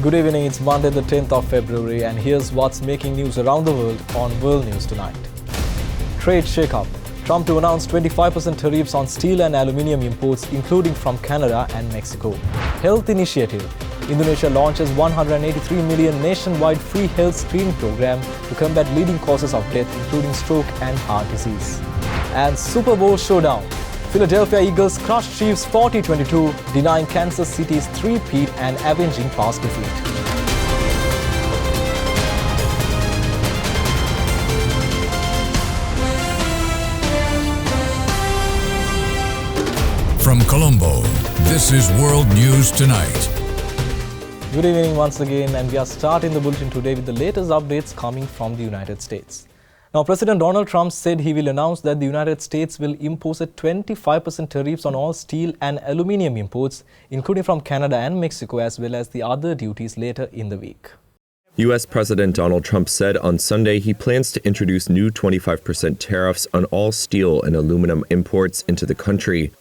Good evening, it's Monday the 10th of February and here's what's making news around the world on World News Tonight. Trade shake-up. Trump to announce 25% tariffs on steel and aluminium imports, including from Canada and Mexico. Health initiative. Indonesia launches 183 million nationwide free health screening program to combat leading causes of death, including stroke and heart disease. And Super Bowl showdown. Philadelphia Eagles crushed Chiefs 40-22, denying Kansas City's three-peat and avenging past defeat. From Colombo, this is World News Tonight. Good evening once again, and we are starting the bulletin today with the latest updates coming from the United States. Now, President Donald Trump said he will announce that the United States will impose a 25% tariffs on all steel and aluminium imports, including from Canada and Mexico, as well as the other duties later in the week. U.S. President Donald Trump said on Sunday he plans to introduce new 25% tariffs on all steel and aluminum imports into the country.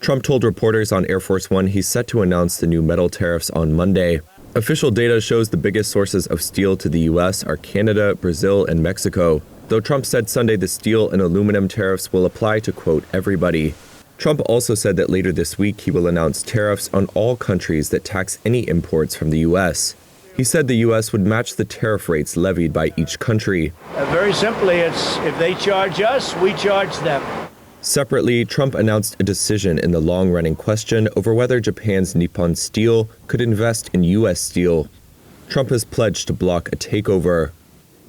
Trump told reporters on Air Force One he's set to announce the new metal tariffs on Monday. Official data shows the biggest sources of steel to the U.S. are Canada, Brazil, and Mexico, though Trump said Sunday the steel and aluminum tariffs will apply to, quote, everybody. Trump also said that later this week he will announce tariffs on all countries that tax any imports from the U.S. He said the U.S. would match the tariff rates levied by each country. Very simply, it's if they charge us, we charge them. Separately, Trump announced a decision in the long-running question over whether Japan's Nippon Steel could invest in U.S. steel. Trump has pledged to block a takeover.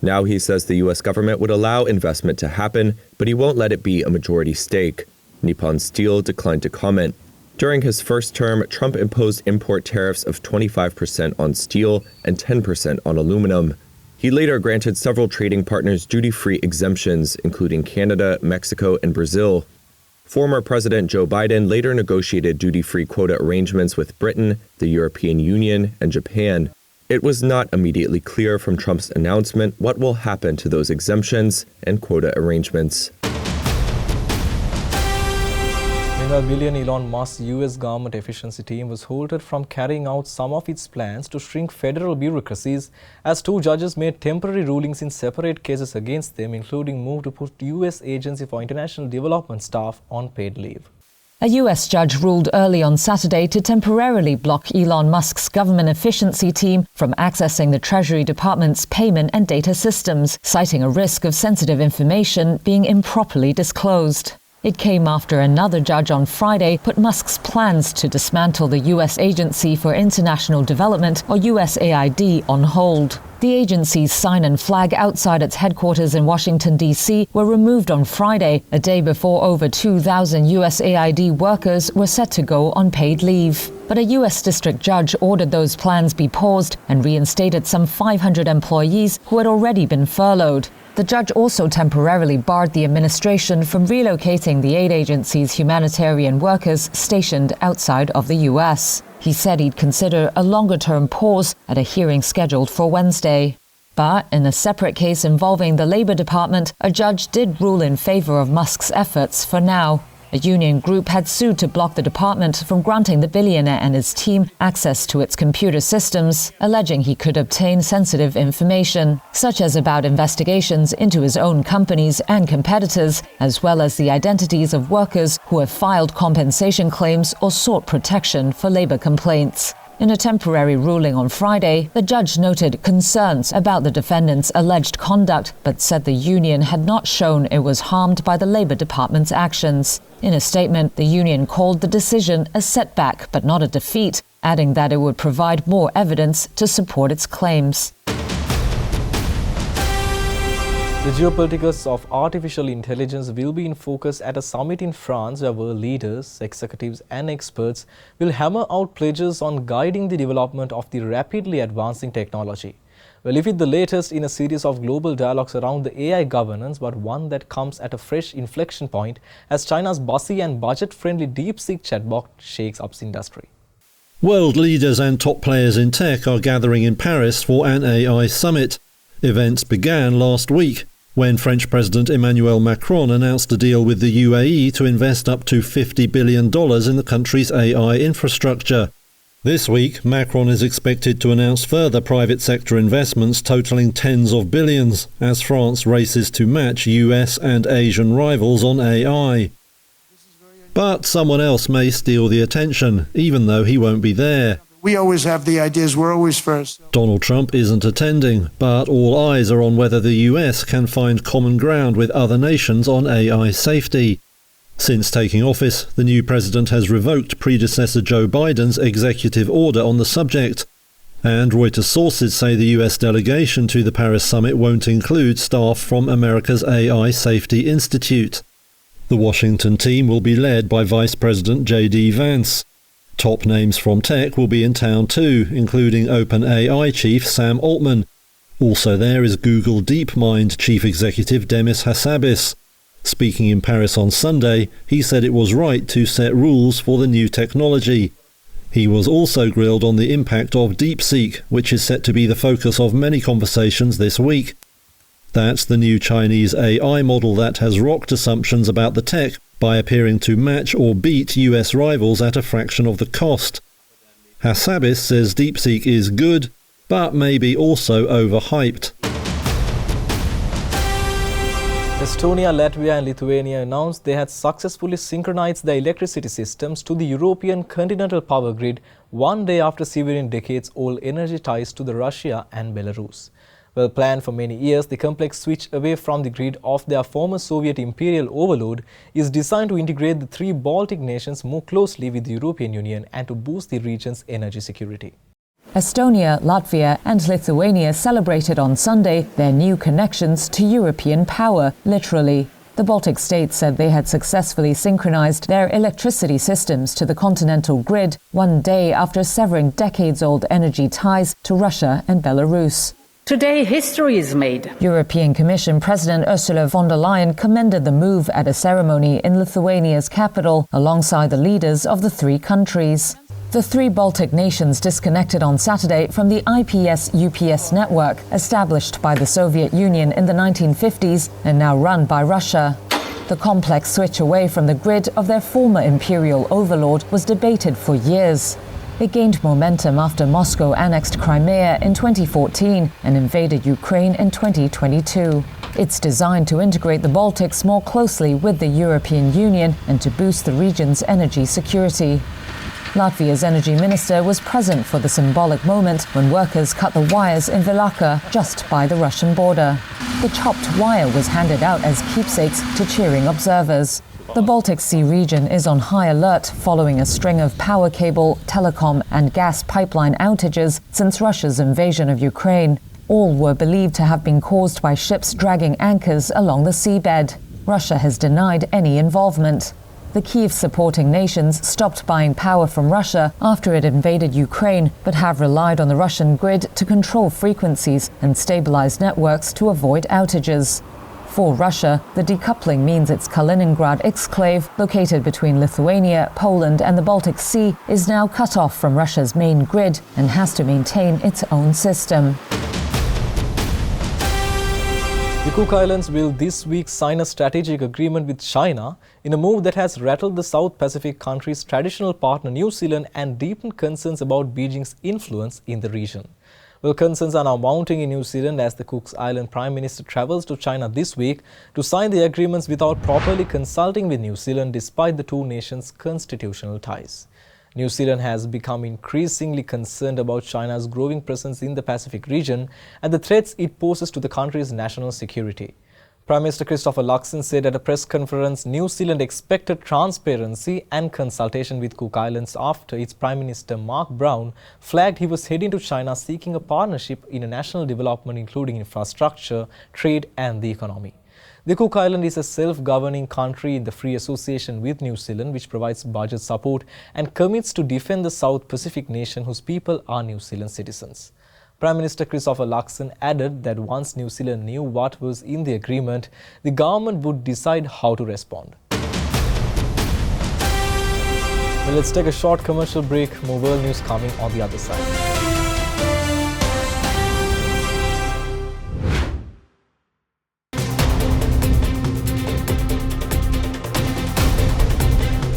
Now he says the U.S. government would allow investment to happen, but he won't let it be a majority stake. Nippon Steel declined to comment. During his first term, Trump imposed import tariffs of 25% on steel and 10% on aluminum. He later granted several trading partners duty-free exemptions, including Canada, Mexico, and Brazil. Former President Joe Biden later negotiated duty-free quota arrangements with Britain, the European Union, and Japan. It was not immediately clear from Trump's announcement what will happen to those exemptions and quota arrangements. Meanwhile, billionaire Elon Musk's U.S. government efficiency team was halted from carrying out some of its plans to shrink federal bureaucracies as two judges made temporary rulings in separate cases against them, including move to put U.S. Agency for International Development staff on paid leave. A U.S. judge ruled early on Saturday to temporarily block Elon Musk's government efficiency team from accessing the Treasury Department's payment and data systems, citing a risk of sensitive information being improperly disclosed. It came after another judge on Friday put Musk's plans to dismantle the U.S. Agency for International Development, or USAID, on hold. The agency's sign and flag outside its headquarters in Washington, D.C. were removed on Friday, a day before over 2,000 USAID workers were set to go on paid leave. But a U.S. district judge ordered those plans be paused and reinstated some 500 employees who had already been furloughed. The judge also temporarily barred the administration from relocating the aid agency's humanitarian workers stationed outside of the U.S. He said he'd consider a longer-term pause at a hearing scheduled for Wednesday. But in a separate case involving the Labor Department, a judge did rule in favor of Musk's efforts for now. A union group had sued to block the department from granting the billionaire and his team access to its computer systems, alleging he could obtain sensitive information, such as about investigations into his own companies and competitors, as well as the identities of workers who have filed compensation claims or sought protection for labor complaints. In a temporary ruling on Friday, the judge noted concerns about the defendants' alleged conduct, but said the union had not shown it was harmed by the Labor Department's actions. In a statement, the union called the decision a setback but not a defeat, adding that it would provide more evidence to support its claims. The geopolitics of artificial intelligence will be in focus at a summit in France where world leaders, executives and experts will hammer out pledges on guiding the development of the rapidly advancing technology. Well, if it's the latest in a series of global dialogues around the AI governance, but one that comes at a fresh inflection point as China's buzzy and budget-friendly DeepSeek chatbot shakes up the industry. World leaders and top players in tech are gathering in Paris for an AI summit. Events began last week when French President Emmanuel Macron announced a deal with the UAE to invest up to $50 billion in the country's AI infrastructure. This week, Macron is expected to announce further private sector investments totalling tens of billions as France races to match US and Asian rivals on AI. But someone else may steal the attention, even though he won't be there. We always have the ideas, we're always first. Donald Trump isn't attending, but all eyes are on whether the US can find common ground with other nations on AI safety. Since taking office, the new president has revoked predecessor Joe Biden's executive order on the subject. And Reuters sources say the US delegation to the Paris summit won't include staff from America's AI Safety Institute. The Washington team will be led by Vice President J.D. Vance. Top names from tech will be in town too, including OpenAI chief Sam Altman. Also there is Google DeepMind chief executive Demis Hassabis. Speaking in Paris on Sunday, he said it was right to set rules for the new technology. He was also grilled on the impact of DeepSeek, which is set to be the focus of many conversations this week. That's the new Chinese AI model that has rocked assumptions about the tech by appearing to match or beat US rivals at a fraction of the cost. Hassabis says DeepSeek is good, but maybe also overhyped. Estonia, Latvia and Lithuania announced they had successfully synchronized their electricity systems to the European continental power grid one day after severing decades-old energy ties to Russia and Belarus. Well planned for many years, the complex switch away from the grid of their former Soviet imperial overload is designed to integrate the three Baltic nations more closely with the European Union and to boost the region's energy security. Estonia, Latvia and Lithuania celebrated on Sunday their new connections to European power, literally. The Baltic states said they had successfully synchronized their electricity systems to the continental grid one day after severing decades-old energy ties to Russia and Belarus. Today, history is made. European Commission President Ursula von der Leyen commended the move at a ceremony in Lithuania's capital alongside the leaders of the three countries. The three Baltic nations disconnected on Saturday from the IPS-UPS network established by the Soviet Union in the 1950s and now run by Russia. The complex switch away from the grid of their former imperial overlord was debated for years. It gained momentum after Moscow annexed Crimea in 2014 and invaded Ukraine in 2022. It's designed to integrate the Baltics more closely with the European Union and to boost the region's energy security. Latvia's energy minister was present for the symbolic moment when workers cut the wires in Vilaka, just by the Russian border. The chopped wire was handed out as keepsakes to cheering observers. The Baltic Sea region is on high alert following a string of power cable, telecom and gas pipeline outages since Russia's invasion of Ukraine. All were believed to have been caused by ships dragging anchors along the seabed. Russia has denied any involvement. The Kyiv-supporting nations stopped buying power from Russia after it invaded Ukraine, but have relied on the Russian grid to control frequencies and stabilize networks to avoid outages. For Russia, the decoupling means its Kaliningrad exclave, located between Lithuania, Poland and the Baltic Sea, is now cut off from Russia's main grid and has to maintain its own system. The Cook Islands will this week sign a strategic agreement with China in a move that has rattled the South Pacific country's traditional partner New Zealand and deepened concerns about Beijing's influence in the region. Well, concerns are now mounting in New Zealand as the Cook Island Prime Minister travels to China this week to sign the agreements without properly consulting with New Zealand despite the two nations' constitutional ties. New Zealand has become increasingly concerned about China's growing presence in the Pacific region and the threats it poses to the country's national security. Prime Minister Christopher Luxon said at a press conference New Zealand expected transparency and consultation with Cook Islands after its Prime Minister Mark Brown flagged he was heading to China seeking a partnership in national development including infrastructure, trade and the economy. The Cook Island is a self-governing country in the free association with New Zealand which provides budget support and commits to defend the South Pacific nation whose people are New Zealand citizens. Prime Minister Christopher Luxon added that once New Zealand knew what was in the agreement, the government would decide how to respond. Well, let's take a short commercial break. More world news coming on the other side.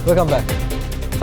Welcome back.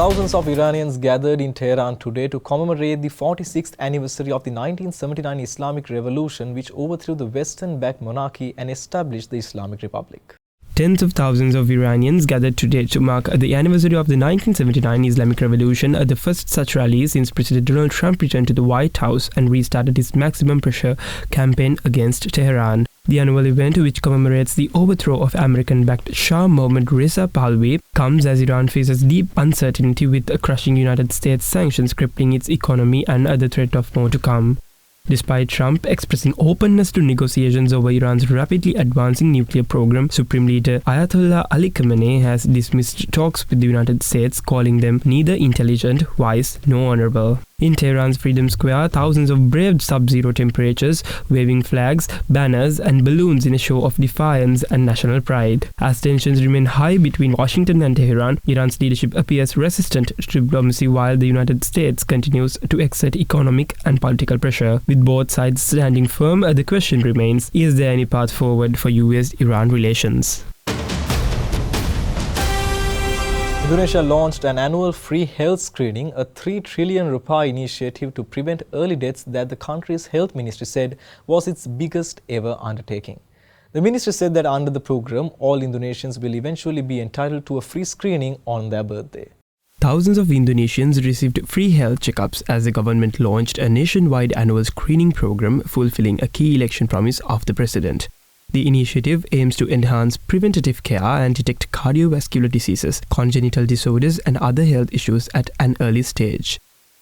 Thousands of Iranians gathered in Tehran today to commemorate the 46th anniversary of the 1979 Islamic Revolution, which overthrew the Western-backed monarchy and established the Islamic Republic. Tens of thousands of Iranians gathered today to mark the anniversary of the 1979 Islamic Revolution, the first such rally since President Donald Trump returned to the White House and restarted his maximum pressure campaign against Tehran. The annual event, which commemorates the overthrow of American-backed Shah Mohammad Reza Pahlavi, comes as Iran faces deep uncertainty with crushing United States sanctions crippling its economy and the threat of more to come. Despite Trump expressing openness to negotiations over Iran's rapidly advancing nuclear program, Supreme Leader Ayatollah Ali Khamenei has dismissed talks with the United States, calling them neither intelligent, wise, nor honorable. In Tehran's Freedom Square, thousands of braved sub-zero temperatures, waving flags, banners, and balloons in a show of defiance and national pride. As tensions remain high between Washington and Tehran, Iran's leadership appears resistant to diplomacy while the United States continues to exert economic and political pressure. With both sides standing firm, the question remains, is there any path forward for US-Iran relations? Indonesia launched an annual free health screening, a 3 trillion rupiah initiative to prevent early deaths that the country's health ministry said was its biggest ever undertaking. The ministry said that under the program, all Indonesians will eventually be entitled to a free screening on their birthday. Thousands of Indonesians received free health checkups as the government launched a nationwide annual screening program fulfilling a key election promise of the president. The initiative aims to enhance preventative care and detect cardiovascular diseases, congenital disorders, and other health issues at an early stage.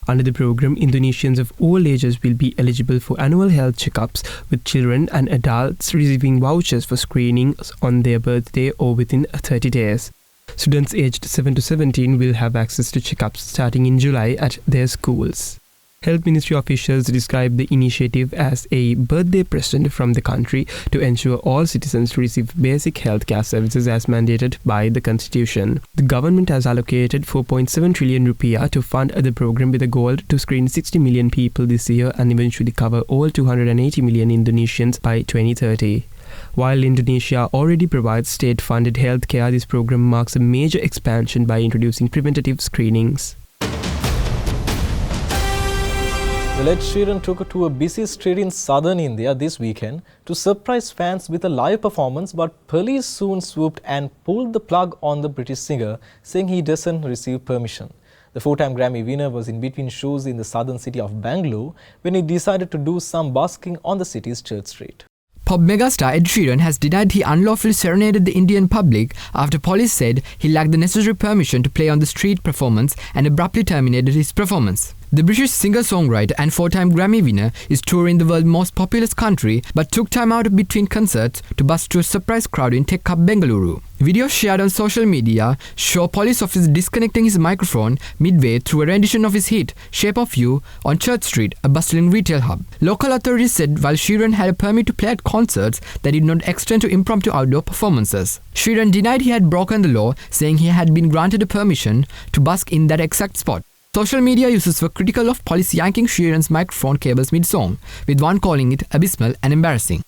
Under the program, Indonesians of all ages will be eligible for annual health checkups, with children and adults receiving vouchers for screenings on their birthday or within 30 days. Students aged 7 to 17 will have access to checkups starting in July at their schools. Health Ministry officials describe the initiative as a birthday present from the country to ensure all citizens receive basic healthcare services as mandated by the Constitution. The government has allocated 4.7 trillion rupiah to fund the program with a goal to screen 60 million people this year and eventually cover all 280 million Indonesians by 2030. While Indonesia already provides state-funded healthcare, this program marks a major expansion by introducing preventative screenings. Well, Ed Sheeran took to a busy street in southern India this weekend to surprise fans with a live performance, but police soon swooped and pulled the plug on the British singer, saying he doesn't receive permission. The 4-time Grammy winner was in between shows in the southern city of Bangalore when he decided to do some busking on the city's church street. Pop megastar Ed Sheeran has denied he unlawfully serenaded the Indian public after police said he lacked the necessary permission to play on the street performance and abruptly terminated his performance. The British singer-songwriter and 4-time Grammy winner is touring the world's most populous country but took time out between concerts to bust to a surprise crowd in Tech Hub Bengaluru. Videos shared on social media show police officers disconnecting his microphone midway through a rendition of his hit, Shape of You, on Church Street, a bustling retail hub. Local authorities said while Sheeran had a permit to play at concerts, that did not extend to impromptu outdoor performances. Sheeran denied he had broken the law, saying he had been granted a permission to busk in that exact spot. Social media users were critical of police yanking Sheeran's microphone cables mid-song, with one calling it abysmal and embarrassing.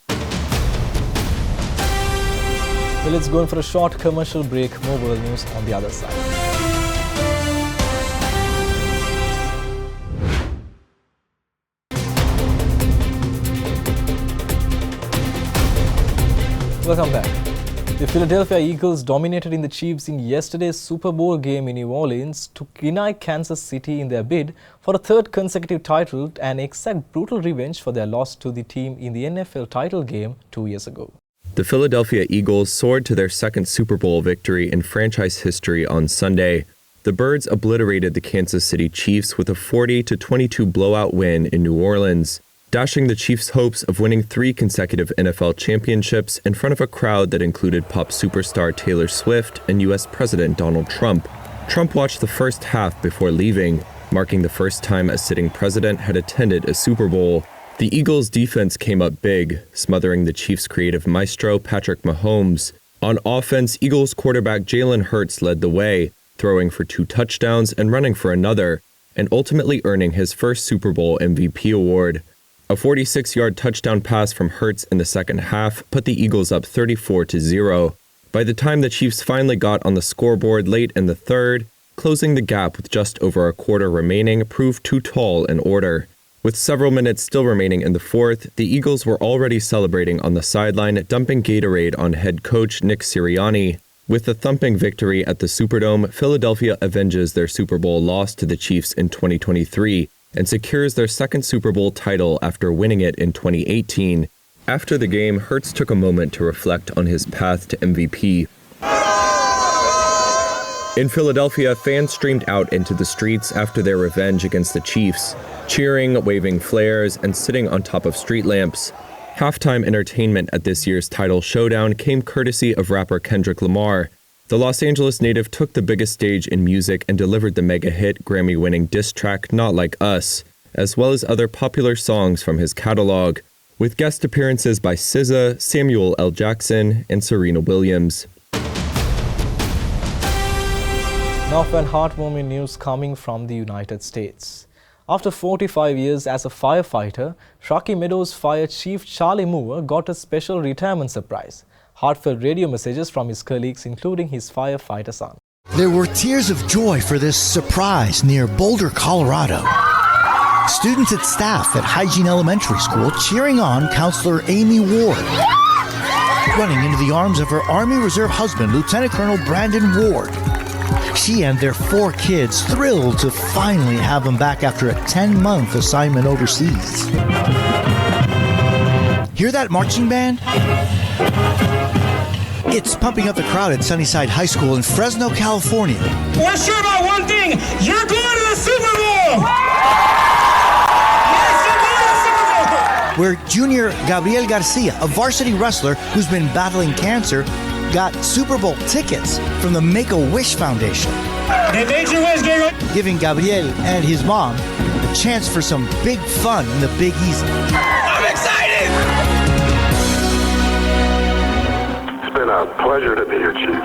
Well, let's go in for a short commercial break. More world news on the other side. Welcome back. The Philadelphia Eagles dominated in the Chiefs in yesterday's Super Bowl game in New Orleans to deny Kansas City in their bid for a third consecutive title and exact brutal revenge for their loss to the team in the NFL title game 2 years ago. The Philadelphia Eagles soared to their second Super Bowl victory in franchise history on Sunday. The Birds obliterated the Kansas City Chiefs with a 40-22 blowout win in New Orleans, dashing the Chiefs' hopes of winning 3 consecutive NFL championships in front of a crowd that included pop superstar Taylor Swift and U.S. President Donald Trump. Trump watched the first half before leaving, marking the first time a sitting president had attended a Super Bowl. The Eagles' defense came up big, smothering the Chiefs' creative maestro Patrick Mahomes. On offense, Eagles quarterback Jalen Hurts led the way, throwing for 2 touchdowns and running for another, and ultimately earning his first Super Bowl MVP award. A 46-yard touchdown pass from Hurts in the second half put the Eagles up 34-0. By the time the Chiefs finally got on the scoreboard late in the third, closing the gap with just over a quarter remaining proved too tall an order. With several minutes still remaining in the fourth, the Eagles were already celebrating on the sideline, dumping Gatorade on head coach Nick Sirianni. With the thumping victory at the Superdome, Philadelphia avenges their Super Bowl loss to the Chiefs in 2023 and secures their second Super Bowl title after winning it in 2018. After the game, Hurts took a moment to reflect on his path to MVP. In Philadelphia, fans streamed out into the streets after their revenge against the Chiefs, cheering, waving flares, and sitting on top of street lamps. Halftime entertainment at this year's title showdown came courtesy of rapper Kendrick Lamar. The Los Angeles native took the biggest stage in music and delivered the mega-hit, Grammy-winning diss track Not Like Us, as well as other popular songs from his catalog, with guest appearances by SZA, Samuel L. Jackson, and Serena Williams. Now for heartwarming news coming from the United States. After 45 years as a firefighter, Rocky Meadows Fire Chief Charlie Moore got a special retirement surprise. Heartfelt radio messages from his colleagues, including his firefighter son. There were tears of joy for this surprise near Boulder, Colorado. Students and staff at Hygiene Elementary School cheering on Counselor Amy Ward, running into the arms of her Army Reserve husband, Lieutenant Colonel Brandon Ward. She and their 4 kids thrilled to finally have him back after a 10-month assignment overseas. Hear that marching band? It's pumping up the crowd at Sunnyside High School in Fresno, California. We're sure about one thing. You're going to the Super Bowl! Yes, you're going to the Super Bowl! Where junior Gabriel Garcia, a varsity wrestler who's been battling cancer, got Super Bowl tickets from the Make-A-Wish Foundation. They made your wish, Gabriel. Giving Gabriel and his mom a chance for some big fun in the Big Easy. I'm excited! It's been a pleasure to be your chief.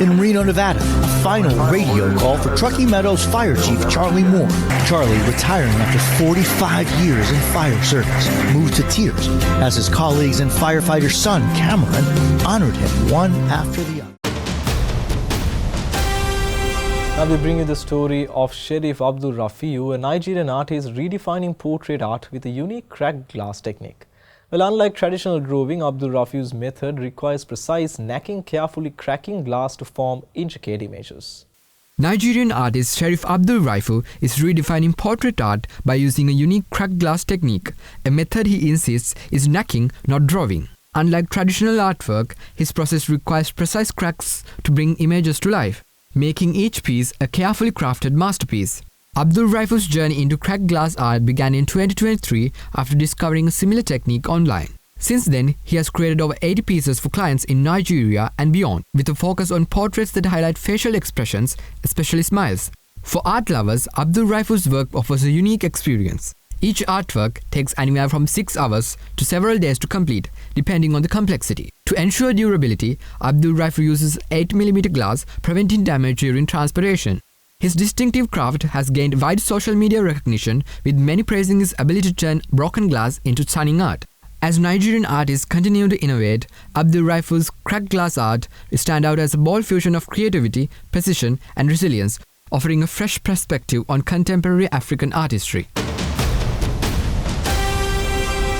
In Reno, Nevada, a final radio call for Truckee Meadows Fire Chief Charlie Moore. Charlie, retiring after 45 years in fire service, moved to tears as his colleagues and firefighter son Cameron honored him one after the other. Now we bring you the story of Sherif Abdul Rafiu, a Nigerian artist redefining portrait art with a unique cracked glass technique. Well, unlike traditional groving, Abdul Rafiu's method requires precise knacking, carefully cracking glass to form intricate images. Nigerian artist Sherif Abdul Rafiu is redefining portrait art by using a unique cracked glass technique, a method he insists is knacking, not drawing. Unlike traditional artwork, his process requires precise cracks to bring images to life, making each piece a carefully crafted masterpiece. Abdul Rafiu's journey into cracked glass art began in 2023 after discovering a similar technique online. Since then, he has created over 80 pieces for clients in Nigeria and beyond, with a focus on portraits that highlight facial expressions, especially smiles. For art lovers, Abdul Rafiu's work offers a unique experience. Each artwork takes anywhere from 6 hours to several days to complete, depending on the complexity. To ensure durability, Abdul Rafiu uses 8mm glass, preventing damage during transpiration. His distinctive craft has gained wide social media recognition, with many praising his ability to turn broken glass into stunning art. As Nigerian artists continue to innovate, Abdul Rafiu's cracked glass art stands out as a bold fusion of creativity, precision, and resilience, offering a fresh perspective on contemporary African artistry.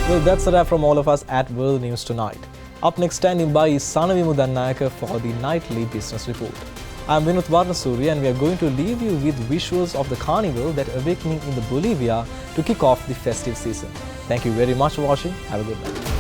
Well, that's a wrap from all of us at World News Tonight. Up next, standing by is Sanavi Mudannayaka for the nightly business report. I'm Vinod Varnasuri, and we are going to leave you with visuals of the carnival that awakening in the Bolivia to kick off the festive season. Thank you very much for watching. Have a good night.